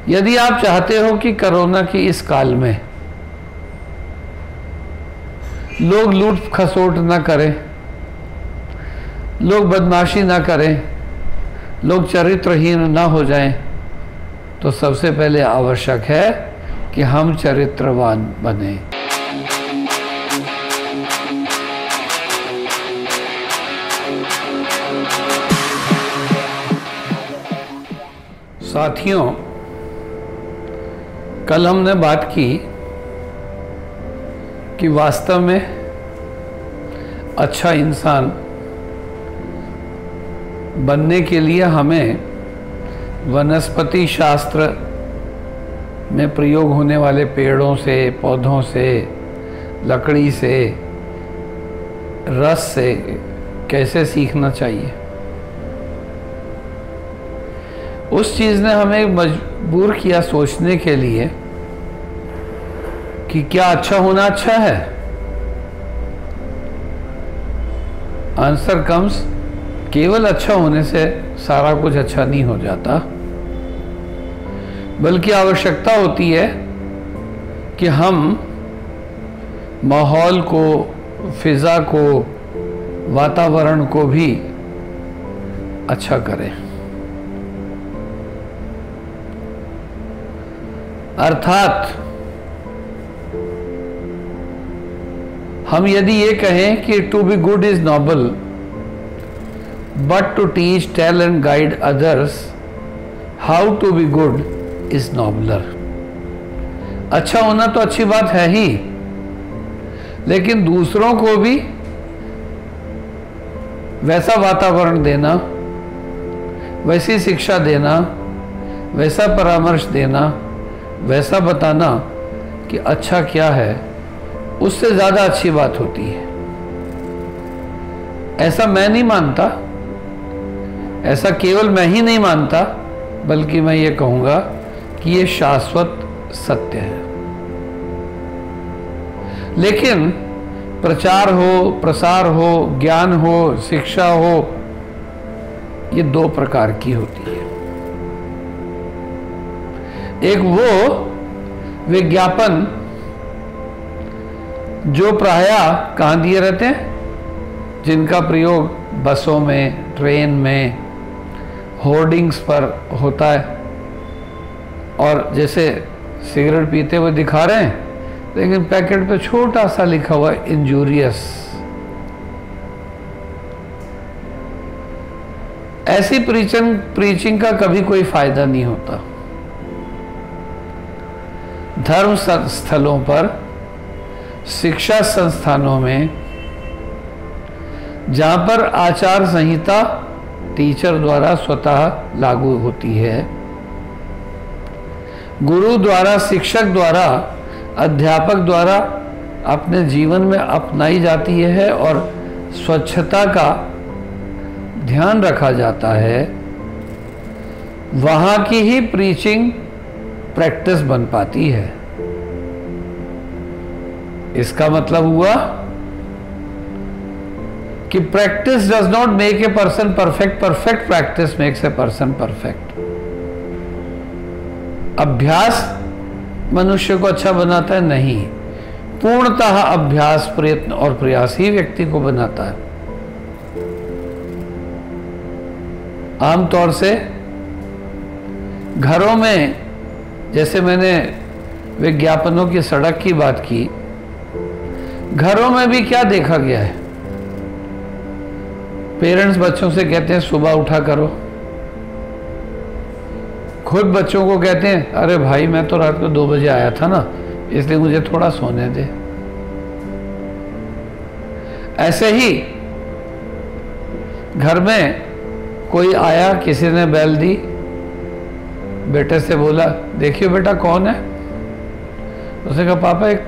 यदि आप चाहते हो कि कोरोना की इस काल में लोग लूट खसोट ना करें, लोग बदमाशी ना करें, लोग चरित्रहीन ना हो जाएं, तो सबसे पहले आवश्यक है कि हम चरित्रवान बने। साथियों, कल हमने बात की कि वास्तव में अच्छा इंसान बनने के लिए हमें वनस्पति शास्त्र में प्रयोग होने वाले पेड़ों से, पौधों से, लकड़ी से, रस से कैसे सीखना चाहिए। उस चीज़ ने हमें मजबूर किया सोचने के लिए कि क्या अच्छा होना अच्छा है। आंसर कम्स, केवल अच्छा होने से सारा कुछ अच्छा नहीं हो जाता, बल्कि आवश्यकता होती है कि हम माहौल को, फिजा को, वातावरण को भी अच्छा करें। अर्थात हम यदि ये कहें कि to be good is noble but to teach, tell and guide others how to be good is nobler. अच्छा होना तो अच्छी बात है ही, लेकिन दूसरों को भी वैसा वातावरण देना, वैसी शिक्षा देना, वैसा परामर्श देना, वैसा बताना कि अच्छा क्या है, उससे ज़्यादा अच्छी बात होती है। ऐसा मैं नहीं मानता, ऐसा केवल मैं ही नहीं मानता, बल्कि मैं ये कहूँगा कि ये शाश्वत सत्य है। लेकिन प्रचार हो, प्रसार हो, ज्ञान हो, शिक्षा हो, ये दो प्रकार की होती है। एक वो विज्ञापन जो प्रायः कहाँ दिए रहते हैं, जिनका प्रयोग बसों में, ट्रेन में, होर्डिंग्स पर होता है, और जैसे सिगरेट पीते हुए दिखा रहे हैं, लेकिन पैकेट पे छोटा सा लिखा हुआ है इंजूरियस। ऐसी प्रीचिंग का कभी कोई फायदा नहीं होता। धर्म स्थलों पर, शिक्षा संस्थानों में, जहाँ पर आचार संहिता टीचर द्वारा स्वतः लागू होती है, गुरु द्वारा, शिक्षक द्वारा, अध्यापक द्वारा अपने जीवन में अपनाई जाती है और स्वच्छता का ध्यान रखा जाता है, वहाँ की ही प्रीचिंग प्रैक्टिस बन पाती है। इसका मतलब हुआ कि practice does not make a person perfect, perfect practice makes a person perfect. अभ्यास मनुष्य को अच्छा बनाता है? नहीं, पूर्णतः अभ्यास, प्रयत्न और प्रयास ही व्यक्ति को बनाता है। आमतौर से घरों में, जैसे मैंने विज्ञापनों की सड़क की बात की, घरों में भी क्या देखा गया है, पेरेंट्स बच्चों से कहते हैं सुबह उठा करो, खुद बच्चों को कहते हैं अरे भाई मैं तो रात को 2 बजे आया था ना, इसलिए मुझे थोड़ा सोने दे। ऐसे ही घर में कोई आया, किसी ने बेल दी, बेटे से बोला देखिए बेटा कौन है। उसने कहा पापा एक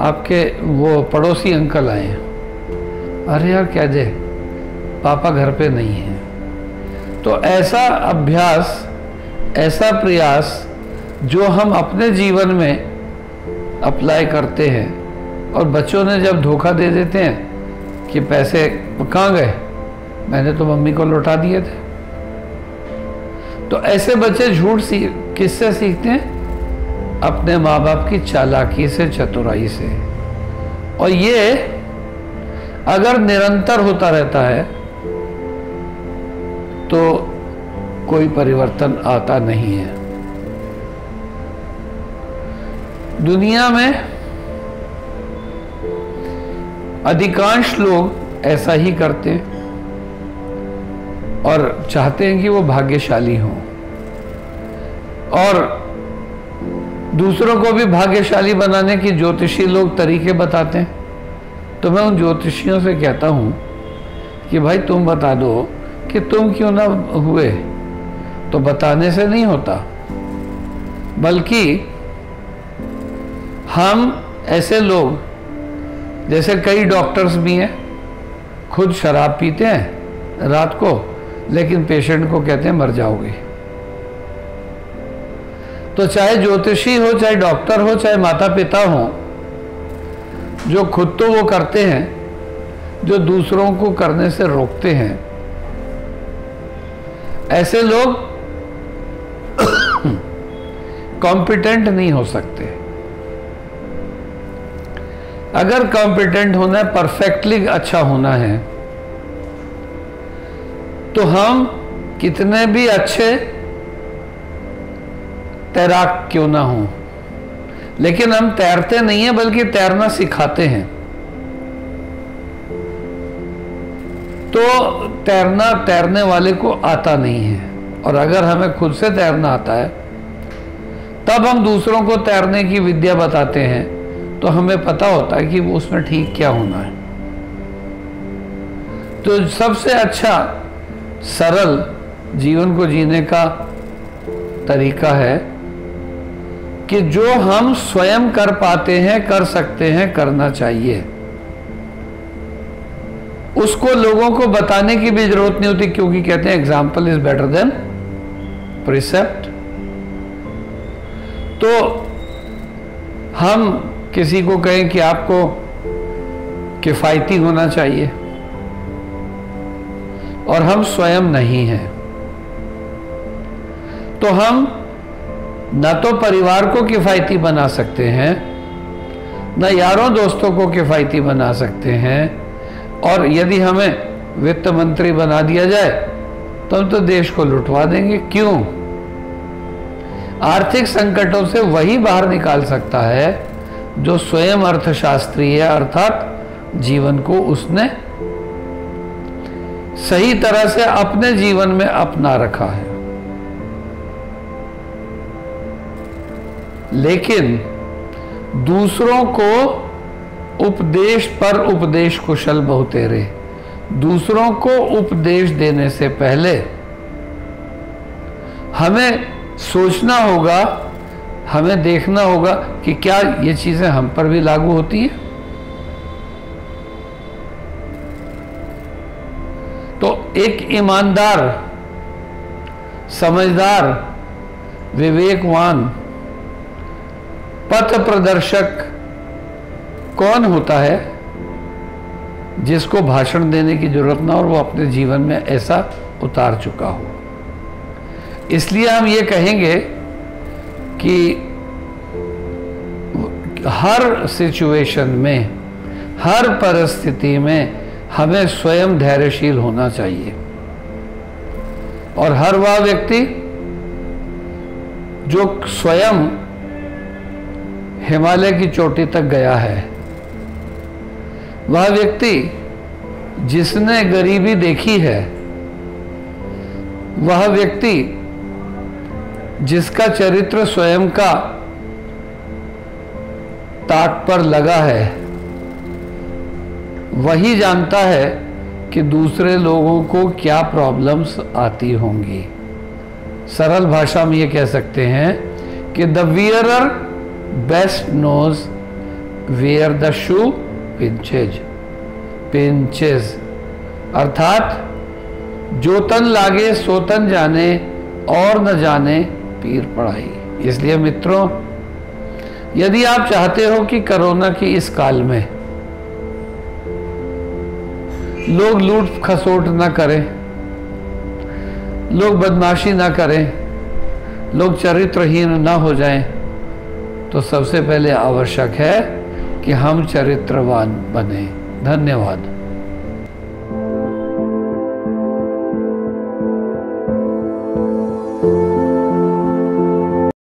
आपके वो पड़ोसी अंकल आए हैं। अरे यार क्या दे, पापा घर पे नहीं है। तो ऐसा अभ्यास, ऐसा प्रयास जो हम अपने जीवन में अप्लाई करते हैं, और बच्चों ने जब धोखा दे देते हैं कि पैसे कहाँ गए, मैंने तो मम्मी को लौटा दिए थे, तो ऐसे बच्चे झूठ किससे सीखते हैं? अपने माँ बाप की चालाकी से, चतुराई से। और ये अगर निरंतर होता रहता है तो कोई परिवर्तन आता नहीं है। दुनिया में अधिकांश लोग ऐसा ही करते हैं और चाहते हैं कि वो भाग्यशाली हों और दूसरों को भी भाग्यशाली बनाने की ज्योतिषी लोग तरीके बताते हैं। तो मैं उन ज्योतिषियों से कहता हूं कि भाई तुम बता दो कि तुम क्यों ना हुए। तो बताने से नहीं होता, बल्कि हम ऐसे लोग, जैसे कई डॉक्टर्स भी हैं, खुद शराब पीते हैं रात को, लेकिन पेशेंट को कहते हैं मर जाओगे। तो चाहे ज्योतिषी हो, चाहे डॉक्टर हो, चाहे माता पिता हो, जो खुद तो वो करते हैं, जो दूसरों को करने से रोकते हैं, ऐसे लोग कॉम्पिटेंट नहीं हो सकते। अगर कॉम्पिटेंट होना है, परफेक्टली अच्छा होना है, तो हम कितने भी अच्छे तैराक क्यों ना हो, लेकिन हम तैरते नहीं हैं, बल्कि तैरना सिखाते हैं। तो तैरना तैरने वाले को आता नहीं है, और अगर हमें खुद से तैरना आता है तब हम दूसरों को तैरने की विद्या बताते हैं, तो हमें पता होता है कि उसमें ठीक क्या होना है। तो सबसे अच्छा सरल जीवन को जीने का तरीका है कि जो हम स्वयं कर पाते हैं, कर सकते हैं, करना चाहिए, उसको लोगों को बताने की भी जरूरत नहीं होती, क्योंकि कहते हैं example is better than precept. तो हम किसी को कहें कि आपको किफायती होना चाहिए और हम स्वयं नहीं हैं, तो हम न तो परिवार को किफायती बना सकते हैं, न यारों दोस्तों को किफायती बना सकते हैं, और यदि हमें वित्त मंत्री बना दिया जाए तो हम तो देश को लुटवा देंगे। क्यों? आर्थिक संकटों से वही बाहर निकाल सकता है जो स्वयं अर्थशास्त्री है, अर्थात जीवन को उसने सही तरह से अपने जीवन में अपना रखा है। लेकिन दूसरों को उपदेश पर उपदेश कुशल बहुतेरे, दूसरों को उपदेश देने से पहले हमें सोचना होगा, हमें देखना होगा कि क्या ये चीजें हम पर भी लागू होती हैं। तो एक ईमानदार, समझदार, विवेकवान पथ प्रदर्शक कौन होता है? जिसको भाषण देने की जरूरत ना हो और वो अपने जीवन में ऐसा उतार चुका हो। इसलिए हम ये कहेंगे कि हर सिचुएशन में, हर परिस्थिति में हमें स्वयं धैर्यशील होना चाहिए, और हर वह व्यक्ति जो स्वयं हिमालय की चोटी तक गया है, वह व्यक्ति जिसने गरीबी देखी है, वह व्यक्ति जिसका चरित्र स्वयं का ताक पर लगा है, वही जानता है कि दूसरे लोगों को क्या प्रॉब्लम्स आती होंगी। सरल भाषा में ये कह सकते हैं कि the wearer best knows where the shoe pinches, अर्थात जो तन लागे सो तन जाने, और न जाने पीर पढ़ाई। इसलिए मित्रों, यदि आप चाहते हो कि कोरोना की इस काल में लोग लूट खसोट ना करें, लोग बदमाशी ना करें, लोग चरित्रहीन ना हो जाएं, तो सबसे पहले आवश्यक है कि हम चरित्रवान बने। धन्यवाद।